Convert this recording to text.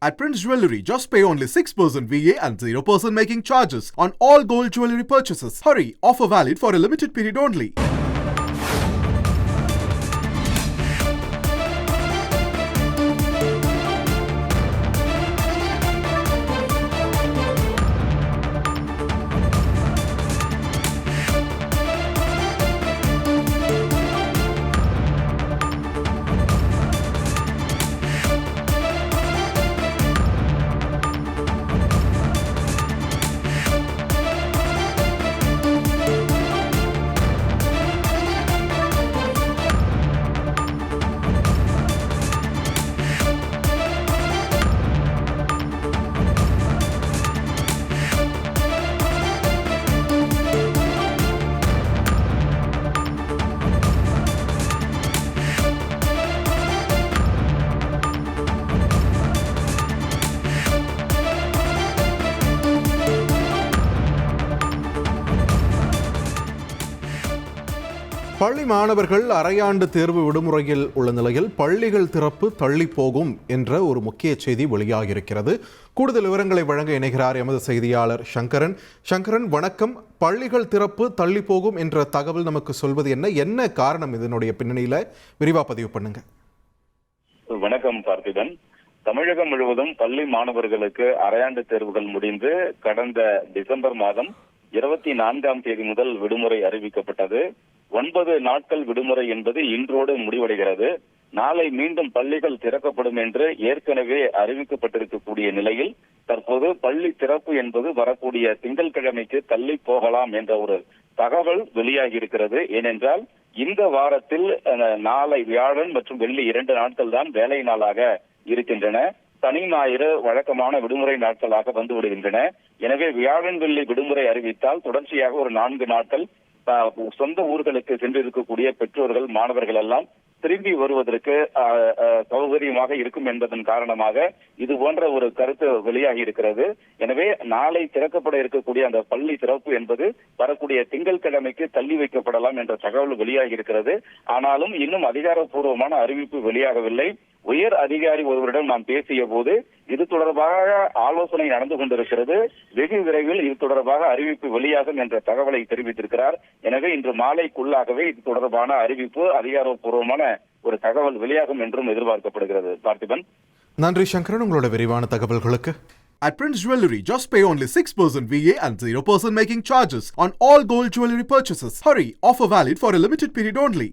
At Prince Jewellery, just pay only 6% VA and 0% making charges on all gold jewellery purchases. Hurry, offer valid for a limited period only. பள்ளி மாணவர்கள் அரையாண்டு தேர்வு விடுமுறையில் உள்ள நிலையில் பள்ளிகள் திறப்பு தள்ளி போகும் என்ற ஒரு முக்கிய செய்தி வெளியாகியிருக்கிறது. கூடுதல் விவரங்களை வழங்க இணைகிறார் எமது செய்தியாளர் சங்கரன். சங்கரன், வணக்கம். பள்ளிகள் திறப்பு தள்ளி போகும் என்ற தகவல் நமக்கு சொல்வது என்ன காரணம்? இதனுடைய பின்னணியில விரிவா பதிவு பண்ணுங்க. வணக்கம் பார்த்திபன். தமிழகம் முழுவதும் பள்ளி மாணவர்களுக்கு அரையாண்டு தேர்வுகள் முடிந்து கடந்த டிசம்பர் மாதம் 24ஆம் தேதி முதல் விடுமுறை அறிவிக்கப்பட்டது. 9 நாட்கள் விடுமுறை என்பது இன்றோடு முடிவடைகிறது. நாளை மீண்டும் பள்ளிகள் திறக்கப்படும் என்று ஏற்கனவே அறிவிக்கப்பட்டிருக்கக்கூடிய நிலையில் தற்போது பள்ளி திறப்பு என்பது வரக்கூடிய திங்கட்கிழமைக்கு தள்ளி போகலாம் என்ற ஒரு தகவல் வெளியாகி இருக்கிறது. ஏனென்றால் இந்த வாரத்தில் நாளை வியாழன் மற்றும் வெள்ளி 2 நாட்கள் தான் வேலை நாளாக இருக்கின்றன. சனி ஞாயிறு வழக்கமான விடுமுறை நாட்களாக வந்து விடுகின்றன. எனவே வியாழன் வெள்ளி விடுமுறை அறிவித்தால் தொடர்ச்சியாக ஒரு 4 நாட்கள் சொந்த ஊர்களுக்கு சென்றிருக்கக்கூடிய பெற்றோர்கள் மாணவர்கள் எல்லாம் திரும்பி வருவதற்கு சௌகரியமாக இருக்கும் என்பதன் காரணமாக இது போன்ற ஒரு கருத்து வெளியாகி இருக்கிறது. எனவே நாளை திறக்கப்பட இருக்கக்கூடிய அந்த பள்ளி திறப்பு என்பது வரக்கூடிய திங்கட்கிழமைக்கு தள்ளி வைக்கப்படலாம் என்ற தகவல் வெளியாகி இருக்கிறது. ஆனாலும் இன்னும் அதிகாரப்பூர்வமான அறிவிப்பு வெளியாகவில்லை. உயர் அதிகாரி ஒருவரிடம் நாம் பேசிய போது இது தொடர்பாக ஆலோசனை நடந்து கொண்டிருக்கிறது, வெகு விரைவில் இது தொடர்பாக அறிவிப்பு வெளியாகும் என்ற தகவலை தெரிவித்திருக்கிறார். எனவே இன்று மாலைக்குள்ளாகவே இது தொடர்பான அறிவிப்பு அதிகாரப்பூர்வமான ஒரு தகவல் வெளியாகும் என்றும் எதிர்பார்க்கப்படுகிறது. பார்த்திபன், நன்றி சங்கரன், உங்களோட விரிவான தகவல்களுக்கு. At Prince Jewellery, just pay only 6% VA and 0% making charges on all gold jewellery purchases. Hurry, offer valid for a limited period only.